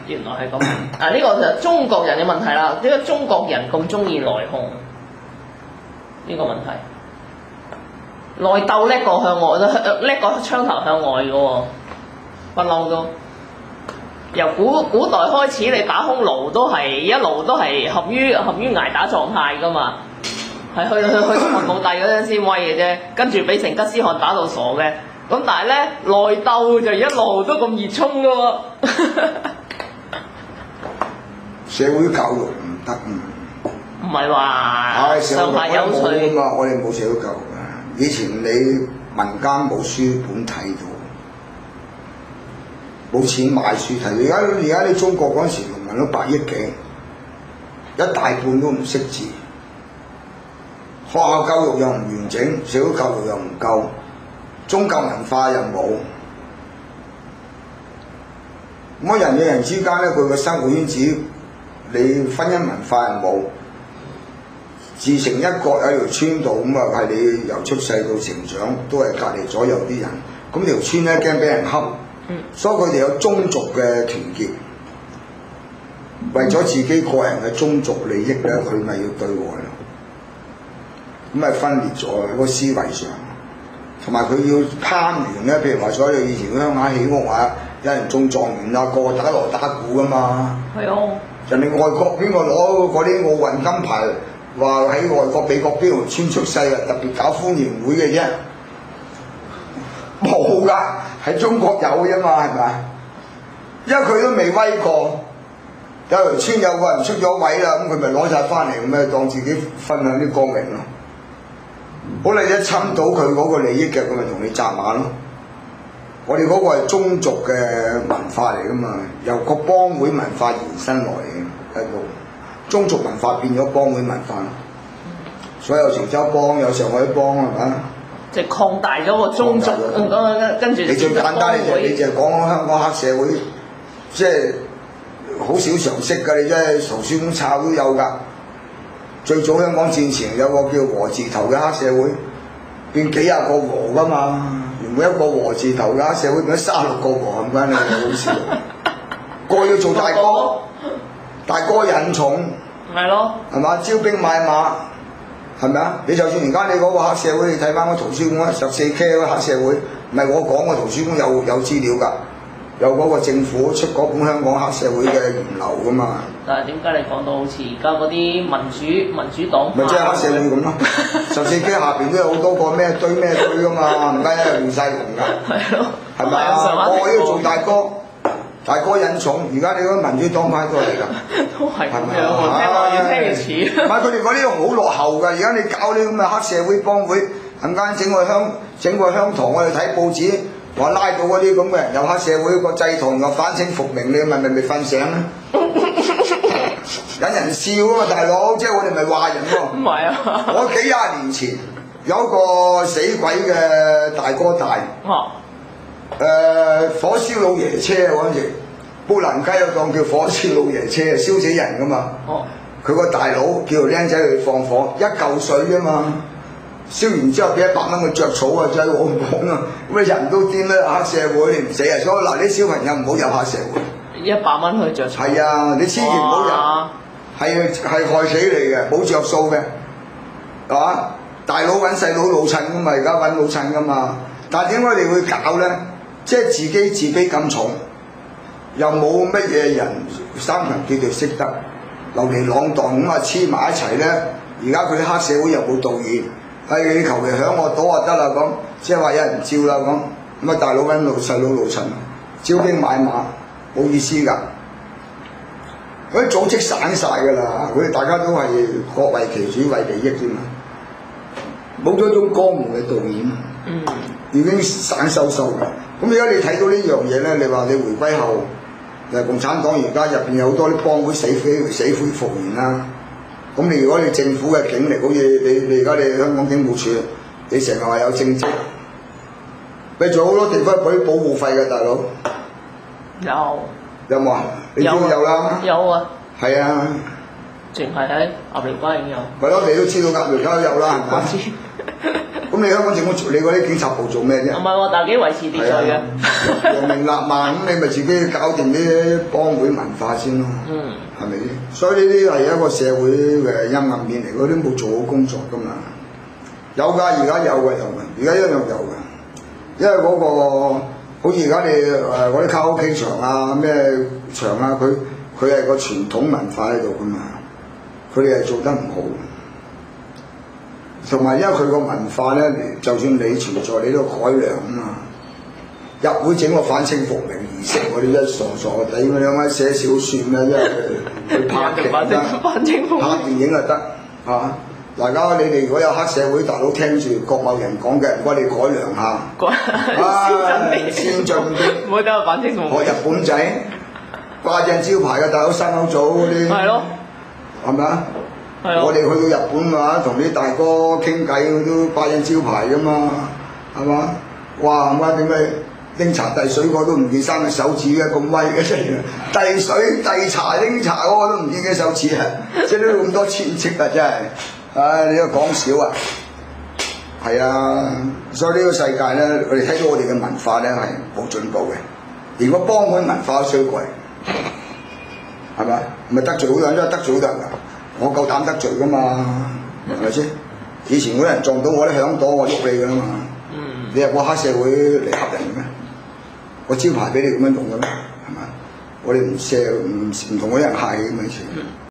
原來係咁。啊，呢個就係中國人嘅問題啦。點解中國人咁中意內訌？呢個問題，內鬥叻過向外，叻過槍頭向外嘅喎，不嬲都。由古代開始，你打匈奴都係一路都係合於捱打狀態噶嘛，係去漢武帝嗰陣先威嘅啫，跟住俾成吉思汗打到傻嘅。咁但係咧內鬥就一路都咁熱衷嘅喎。社會教育唔得，唔係話上下有趣啊嘛，我哋冇社會教育嘅。以前你民間冇書本睇到，冇錢買書睇。而家你中國嗰陣時農民都8億幾，一大半都唔識字，學校教育又唔完整，社會教育又唔夠，宗教文化又冇。咁人與人之間咧，佢個生活圈子，你婚姻文化又冇，自成一國喺條村度，咁啊係你由出世到成長都係隔離左右啲人，咁條村咧驚俾人恰，所以佢哋有宗族嘅團結，為咗自己個人嘅宗族利益咧，佢咪要對外咯，咁咪分裂咗喺個思維上，同埋佢要攀援咧，譬如話所有以前鄉下起屋啊，有人中狀元啊，個個打鑼打鼓噶嘛，係啊，人哋外國邊個攞嗰啲奧運金牌？話喺外國美國邊條村出世啊，特別搞歡迎會嘅啫，冇㗎，喺中國有啫嘛，係咪？因為佢都未威過，有條村有個人出咗位啦，咁佢咪攞晒翻嚟，咁咪當自己分享啲光榮咯。好，你一侵到佢嗰個利益嘅，佢咪同你紮馬咯。我哋嗰個係宗族嘅文化嚟㗎嘛，由個幫會文化延伸來嘅喺度。宗族文化變咗幫會文化，所以有潮州幫，有上海幫，係咪？即係擴大咗個宗族，跟住你最簡單，你就講香港黑社會，即係好少常識㗎，你真係圖書館抄都有㗎。最早香港戰前有個叫和字頭嘅黑社會，變幾廿個和㗎嘛，原本一個和字頭嘅黑社會變咗36個和，咁解你好笑。個要做大哥。大哥引重，係咯，係嘛？招兵買馬，係咪啊？你就算而家你嗰個黑社會，你睇翻個圖書館14K 嗰個黑社會，唔係我講個圖書館有資料㗎，有嗰個政府出嗰本香港黑社會嘅源流㗎嘛。但係點解你講到好似而家嗰啲民主黨？咪即係黑社會咁咯，14K 下邊都有好多個咩堆㗎嘛，唔該亂晒龍㗎，係咯，係咪啊？個個都要做大哥。大哥引重，而家你嗰民主黨派過嚟㗎，都係咁樣喎，越聽越似。唔係佢哋嗰啲好落後㗎，而家你搞啲咁嘅黑社會幫會，陣間整個香堂，我哋睇報紙話拉到嗰啲咁嘅人有黑社會個祭堂又反清復明，你咪未瞓醒咧？引人笑啊嘛，大佬，即係我哋咪話人喎。唔係啊！我幾廿年前有一個死鬼嘅大哥大。火燒老爺車嗰陣時，砵蘭街有檔叫火燒老爺車，燒死人噶嘛。佢個大佬叫條僆仔去放火，一嚿水啫嘛。燒完之後俾100蚊佢著草啊，真係我唔講啊。咁你人都癲啦，黑社會你唔死啊！所以嗱，啲小朋友唔好入黑社會。100蚊去著草。係啊，你千祈唔好入，係害死你嘅，冇着數嘅，係嘛？大佬揾細佬老襯噶嘛，而家揾老襯噶嘛。但係點解你會搞咧？即係自卑感重，又冇乜嘢人三強叫做識得流連浪蕩咁啊，黐埋一齊咧。而家佢啲黑社會又冇導演，你求其響我賭就得啦咁，即係話有人照啦咁。咁啊大佬揾細佬老襯，招兵買馬冇意思㗎。嗰啲組織散晒㗎啦，佢哋大家都係各為其主為利益啫嘛，冇咗一種江湖嘅導演。已經散收㗎。咁而家你睇到呢樣嘢咧，你話你回歸後，共產黨而家入邊有好多啲幫會死灰復燃啦。咁你如果你政府嘅警力，好似你而家你香港警務處，你成日話有政績，你仲有好多地方俾保護費嘅大佬。有冇啊？你知道有啦。有啊。係啊。淨係喺鴨寮街已經有。係咯，你都知道鴨寮街有啦，係咪？咁你香港政府你嗰啲警察部做咩啫？唔係喎，但係幾維持秩序嘅。揚名立萬咁，你咪自己搞掂啲幫會文化先咯。係咪先？所以呢啲係一個社會嘅陰暗面嚟，嗰啲冇做好工作噶嘛。有㗎，而家有㗎，而家一樣有㗎。因為嗰個好似而家你嗰啲卡拉 OK 場啊、咩場啊，佢係個傳統文化喺度噶嘛，佢哋係做得唔好。同埋因為佢個文化咧，就算你存在，你都改良啊嘛。入會整個反清復明儀式，我哋一傻傻地咁樣寫小説咩，因為佢拍劇啦，拍電影就得嚇。大家你哋如果有黑社會大佬聽住郭某人講嘅，唔該你改良下，先進啲，唔好等我反清復明。學日本仔掛正招牌嘅大佬山口組嗰啲，係咯，係咪啊？係我哋去到日本嘅話，同啲大哥傾偈，佢都掛正招牌噶嘛，係嘛？哇！唔該點解拎茶遞水嗰都唔見三隻手指嘅，咁威嘅真係，遞水遞茶拎茶嗰個都唔見幾手指啊！即係都咁多千戚啊！真係。唉，你都講少啊，係啊，所以呢個世界咧，我哋睇到我哋嘅文化咧係冇進步嘅，連個幫會文化都衰鬼，係咪？唔係得罪好多人，因為得罪好多人㗎，我夠膽得罪㗎嘛，係咪先？以前嗰啲人撞到我啲響朵，我喐你㗎啦嘛，你入個黑社會嚟嚇人嘅咩？我招牌俾你咁樣用嘅咩？係咪？我哋唔同嗰啲人客氣咁嘅以前。